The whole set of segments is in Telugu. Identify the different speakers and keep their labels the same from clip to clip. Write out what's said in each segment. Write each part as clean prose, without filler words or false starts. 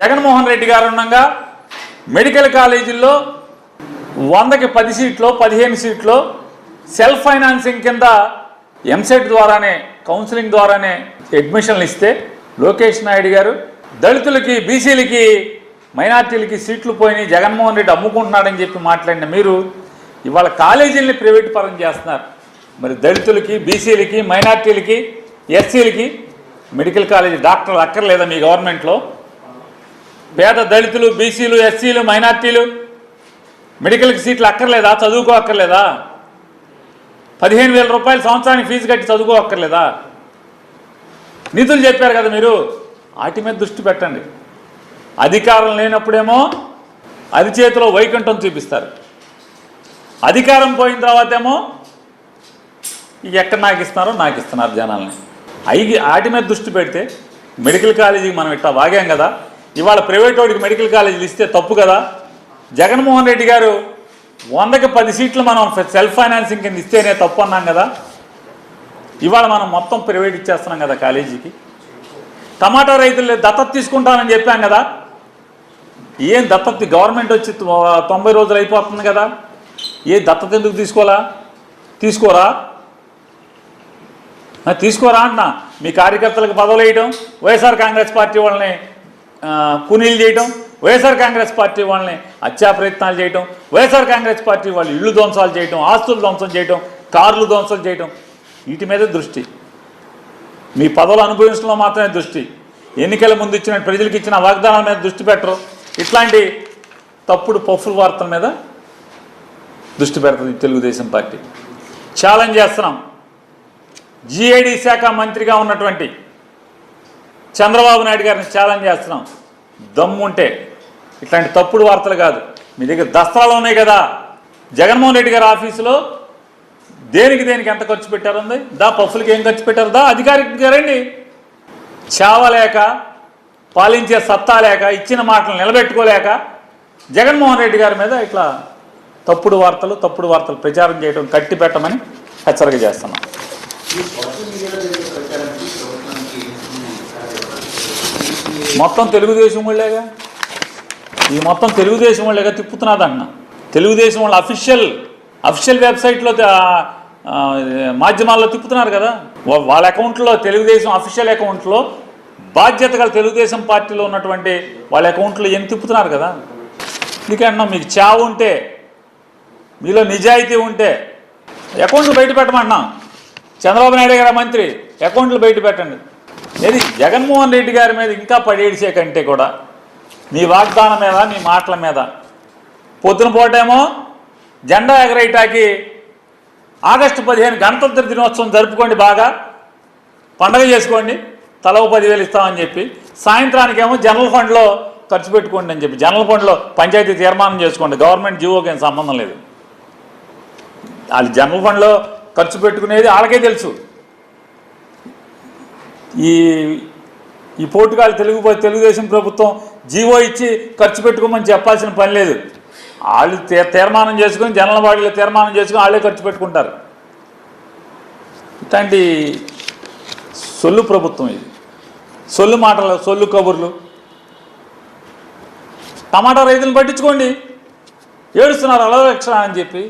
Speaker 1: జగన్మోహన్ రెడ్డి గారు ఉండగా మెడికల్ కాలేజీల్లో 100కి 10 సీట్లో 15 సీట్లో సెల్ఫ్ ఫైనాన్సింగ్ కింద ఎంసెట్ ద్వారానే కౌన్సిలింగ్ ద్వారానే అడ్మిషన్లు ఇస్తే లోకేష్ నాయుడు గారు దళితులకి బీసీలకి మైనార్టీలకి సీట్లు పోయినాయి జగన్మోహన్ రెడ్డి అమ్ముకుంటున్నాడని చెప్పి మాట్లాడిన మీరు ఇవాళ కాలేజీలని ప్రైవేట్ పరం చేస్తున్నారు. మరి దళితులకి బీసీలకి మైనార్టీలకి ఎస్సీలకి మెడికల్ కాలేజీ డాక్టర్లు అక్కర్లేదా మీ గవర్నమెంట్లో? పేద దళితులు బీసీలు ఎస్సీలు మైనార్టీలు మెడికల్కి సీట్లు అక్కర్లేదా? చదువుకో అక్కర్లేదా? 15,000 రూపాయలు సంవత్సరానికి ఫీజు కట్టి చదువుకో అక్కర్లేదా? నిధులు చెప్పారు కదా మీరు, వాటి మీద దృష్టి పెట్టండి. అధికారం లేనప్పుడేమో అరిచేతిలో వైకుంఠం చూపిస్తారు, అధికారం పోయిన తర్వాతేమో ఎక్కడ నాకు ఇస్తున్నారు జనాల్ని. వాటి మీద దృష్టి పెడితే మెడికల్ కాలేజీకి మనం ఇట్లా వాగాం కదా, ఇవాళ ప్రైవేట్ వాడికి మెడికల్ కాలేజీలు ఇస్తే తప్పు కదా? జగన్మోహన్ రెడ్డి గారు 100కి 10 సీట్లు మనం సెల్ఫ్ ఫైనాన్సింగ్ కింద ఇస్తేనే తప్పు అన్నాం కదా, ఇవాళ మనం మొత్తం ప్రైవేట్ ఇచ్చేస్తున్నాం కదా కాలేజీకి. టమాటా రైతులు దత్తత తీసుకుంటానని చెప్పాం కదా, ఏం దత్తత? గవర్నమెంట్ వచ్చి 90 రోజులు అయిపోతుంది కదా, ఏ దత్తత ఎందుకు తీసుకోరా అంటున్నా. మీ కార్యకర్తలకు పదవులు వేయడం, వైఎస్ఆర్ కాంగ్రెస్ పార్టీ వాళ్ళని కూనీలు చేయడం, వైఎస్ఆర్ కాంగ్రెస్ పార్టీ వాళ్ళని హత్యా ప్రయత్నాలు చేయడం, వైఎస్ఆర్ కాంగ్రెస్ పార్టీ వాళ్ళు ఇళ్ళు ధ్వంసాలు చేయడం, ఆస్తులు ధ్వంసం చేయడం, కార్లు ధ్వంసం చేయడం, వీటి మీద దృష్టి. మీ పదవులు అనుభవించడంలో మాత్రమే దృష్టి. ఎన్నికల ముందు ఇచ్చిన ప్రజలకు ఇచ్చిన వాగ్దానాల మీద దృష్టి పెట్టరు. ఇట్లాంటి తప్పుడు పఫుల్ వార్తల మీద దృష్టి పెడుతుంది తెలుగుదేశం పార్టీ. ఛాలెంజ్ చేస్తున్నాం. జిఐడి శాఖ మంత్రిగా ఉన్నటువంటి చంద్రబాబు నాయుడు గారిని ఛాలెంజ్ చేస్తున్నాం. దమ్ముంటే ఇట్లాంటి తప్పుడు వార్తలు కాదు, మీ దగ్గర దస్త్రాలు ఉన్నాయి కదా, జగన్మోహన్ రెడ్డి గారి ఆఫీసులో దేనికి ఎంత ఖర్చు పెట్టారుంది, పఫులకి ఏం ఖర్చు పెట్టారు, అధికారికంగా రండి. చావలేక, పాలించే సత్తా లేక, ఇచ్చిన మాటలు నిలబెట్టుకోలేక జగన్మోహన్ రెడ్డి గారి మీద ఇట్లా తప్పుడు వార్తలు ప్రచారం చేయడం కట్టి పెట్టమని హెచ్చరిక చేస్తున్నాం. మొత్తం తెలుగుదేశం వాళ్ళేగా, ఈ మొత్తం తెలుగుదేశం వాళ్ళేగా తిప్పుతున్నాదన్న. తెలుగుదేశం వాళ్ళ అఫీషియల్ వెబ్సైట్లో మాధ్యమాల్లో తిప్పుతున్నారు కదా, వాళ్ళ అకౌంట్లో తెలుగుదేశం అఫీషియల్ అకౌంట్లో బాధ్యత గల తెలుగుదేశం పార్టీలో ఉన్నటువంటి వాళ్ళ అకౌంట్లో ఏం తిప్పుతున్నారు కదా. అందుకే అన్నా, మీకు చావు ఉంటే, మీలో నిజాయితీ ఉంటే అకౌంట్లు బయట పెట్టమన్నా. చంద్రబాబు నాయుడు గారు మంత్రి, అకౌంట్లు బయట పెట్టండి. ఏది జగన్మోహన్ రెడ్డి గారి మీద ఇంకా పడేడిసే కంటే కూడా మీ వాగ్దానం మీద, మీ మాటల మీద పొద్దున పూటేమో జెండా ఎగరేయటానికి ఆగస్టు 15 గణతంత్ర దినోత్సవం జరుపుకోండి, బాగా పండగ చేసుకోండి, తల 10,000 ఇస్తామని చెప్పి, సాయంత్రానికేమో జనరల్ ఫండ్లో ఖర్చు పెట్టుకోండి అని చెప్పి, జనరల్ ఫండ్లో పంచాయతీ తీర్మానం చేసుకోండి, గవర్నమెంట్ జీవోకి ఏం సంబంధం లేదు. వాళ్ళు జనరల్ ఫండ్లో ఖర్చు పెట్టుకునేది వాళ్ళకే తెలుసు. ఈ పోర్టుగాలు తెలుగుదేశం ప్రభుత్వం జీవో ఇచ్చి ఖర్చు పెట్టుకోమని చెప్పాల్సిన పని లేదు. వాళ్ళు తీర్మానం చేసుకొని, జనరల్ బాడీలో తీర్మానం చేసుకొని వాళ్ళే ఖర్చు పెట్టుకుంటారు. ఇట్లాంటి సొల్లు ప్రభుత్వం ఇది, సొల్లు మాటలు, సొల్లు కబుర్లు. టమాటా రైతులను పట్టించుకోండి, ఏడుస్తున్నారు అలరక్షణ అని చెప్పి.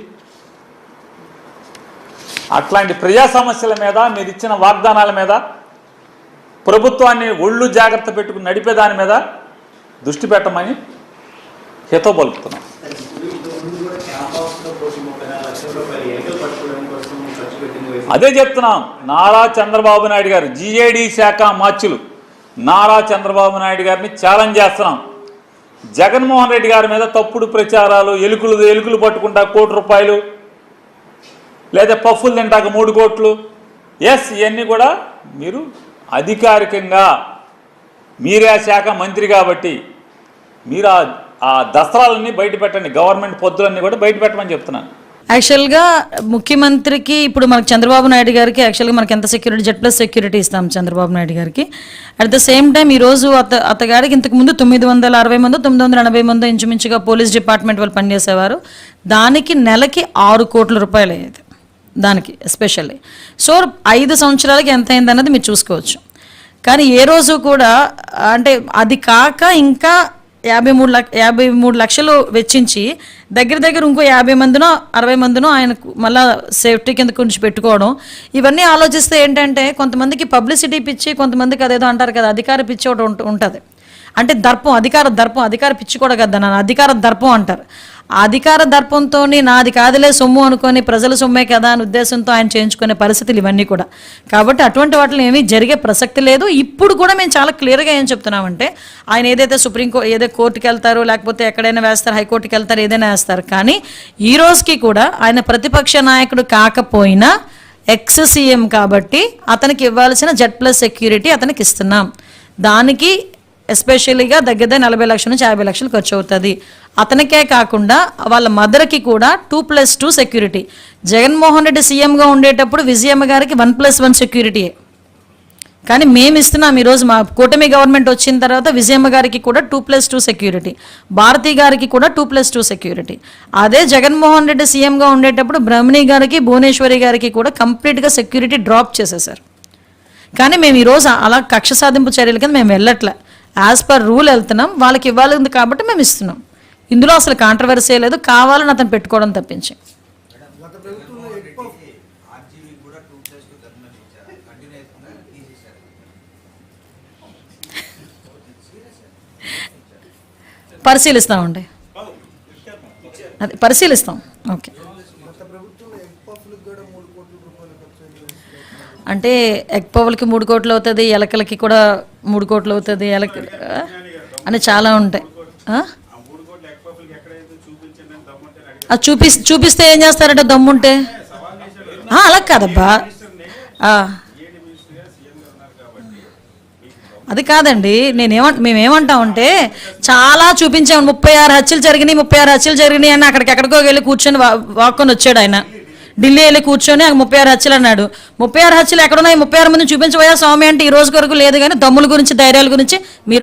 Speaker 1: అట్లాంటి ప్రజా సమస్యల మీద, మీరు ఇచ్చిన వాగ్దానాల మీద, ప్రభుత్వాన్ని ఒళ్ళు జాగ్రత్త పెట్టుకుని నడిపేదాని మీద దృష్టి పెట్టమని హితవు పలుకుతున్నాం. అదే చెప్తున్నాం. నారా చంద్రబాబు నాయుడు గారు, జిఐడి శాఖ మార్చులు నారా చంద్రబాబు నాయుడు గారిని ఛాలెంజ్ చేస్తున్నాం. జగన్మోహన్ రెడ్డి గారి మీద తప్పుడు ప్రచారాలు, ఎలుకలు పట్టుకుంటా 1 కోటి రూపాయలు, లేదా పఫ్ఫులు తింటాక 3 కోట్లు, ఇవన్నీ కూడా మీరు అధికారికంగా, మీరే ఆ శాఖ మంత్రి కాబట్టి మీరు ఆ దస్త్రాలన్నీ బయట పెట్టండి, గవర్నమెంట్ పొద్దులన్నీ కూడా బయట పెట్టమని చెప్తున్నాను.
Speaker 2: యాక్చువల్గా ముఖ్యమంత్రికి ఇప్పుడు మనకు చంద్రబాబు నాయుడు గారికి యాక్చువల్గా మనకి ఎంత సెక్యూరిటీ, Z+ సెక్యూరిటీ ఇస్తాం చంద్రబాబు నాయుడు గారికి. అట్ ద సేమ్ టైం ఈరోజు అతగాడికి ఇంతకుముందు 960 మంది 980 మంది ఇంచుమించుగా పోలీస్ డిపార్ట్మెంట్ వాళ్ళు పనిచేసేవారు. దానికి నెలకి 6 కోట్ల రూపాయలు అయ్యేది దానికి ఎస్పెషల్లీ. సో 5 సంవత్సరాలకి ఎంత అయింది అన్నది మీరు చూసుకోవచ్చు. కానీ ఏ రోజు కూడా అంటే అది కాక ఇంకా 53 లక్షలు వెచ్చించి దగ్గర ఇంకో 50 మందినో 60 మందినో ఆయనకు మళ్ళా సేఫ్టీ కింద కొంచెం పెట్టుకోవడం, ఇవన్నీ ఆలోచిస్తే ఏంటంటే కొంతమందికి పబ్లిసిటీ పిచ్చి, కొంతమందికి అదేదో అంటారు కదా అధికార పిచ్చి ఒకటి ఉంటుంది. అంటే దర్పం, అధికార పిచ్చి కూడా కదా, నన్ను అధికార దర్పం అంటారు. ఆ అధికార దర్పంతో నాది కాదులే సొమ్ము అనుకొని ప్రజల సొమ్మే కదా అని ఉద్దేశంతో ఆయన చేయించుకునే పరిస్థితులు ఇవన్నీ కూడా. కాబట్టి అటువంటి వాటిలో ఏమీ జరిగే ప్రసక్తి లేదు. ఇప్పుడు కూడా మేము చాలా క్లియర్గా ఏం చెప్తున్నామంటే ఆయన ఏదైతే ఏదో కోర్టుకి వెళ్తారో లేకపోతే ఎక్కడైనా వేస్తారు, హైకోర్టుకి వెళ్తారు, ఏదైనా వేస్తారు, కానీ ఈ రోజుకి కూడా ఆయన ప్రతిపక్ష నాయకుడు కాకపోయినా ఎక్స్ సీఎం కాబట్టి అతనికి ఇవ్వాల్సిన Z+ సెక్యూరిటీ అతనికి ఇస్తున్నాం. దానికి ఎస్పెషల్లీగా దగ్గర 40 లక్షల నుంచి 50 లక్షలు ఖర్చు అవుతుంది. అతనికే కాకుండా వాళ్ళ మదర్కి కూడా 2+2 సెక్యూరిటీ. జగన్మోహన్ రెడ్డి సీఎంగా ఉండేటప్పుడు విజయమ్మ గారికి 1+1 సెక్యూరిటీయే, కానీ మేము ఇస్తున్నాం ఈరోజు. మా కూటమి గవర్నమెంట్ వచ్చిన తర్వాత విజయమ్మ గారికి కూడా 2+2 సెక్యూరిటీ, భారతి గారికి కూడా 2+2 సెక్యూరిటీ. అదే జగన్మోహన్ రెడ్డి సీఎంగా ఉండేటప్పుడు బ్రహ్మణి గారికి, భువనేశ్వరి గారికి కూడా కంప్లీట్గా సెక్యూరిటీ డ్రాప్ చేసేసారు. కానీ మేము ఈరోజు అలా కక్ష సాధింపు చర్యల కింద మేము వెళ్ళట్లే, యాజ్ పర్ రూల్ వెళ్తున్నాం. వాళ్ళకి ఇవ్వాలి కాబట్టి మేము ఇస్తున్నాం. ఇందులో అసలు కాంట్రవర్సీ లేదు, కావాలని అతను పెట్టుకోవడం తప్పించి. పరిశీలిస్తామండి, అది పరిశీలిస్తాం. ఓకే, అంటే ఎగ్ పవర్లకి 3 కోట్లు అవుతుంది, ఎలకలకి కూడా 3 కోట్లు అవుతుంది, అని చాలా ఉంటాయి. అది చూపిస్తే ఏం చేస్తారంటే దమ్ముంటే, అలా కాదబ్బా, అది కాదండి. మేమేమంటామంటే చాలా చూపించాము, 36 హత్యలు జరిగినాయి అని ఎక్కడికో వెళ్ళి కూర్చొని వాక్కొని వచ్చాడు ఆయన. ఢిల్లీ వెళ్ళి కూర్చొని 36 హత్యలు అన్నాడు. 36 హత్యలు ఎక్కడున్నాయి? 36 మంది చూపించబోయా స్వామి అంటే ఈ రోజు వరకు లేదు. కానీ దమ్ముల గురించి, ధైర్యాల గురించి మీరు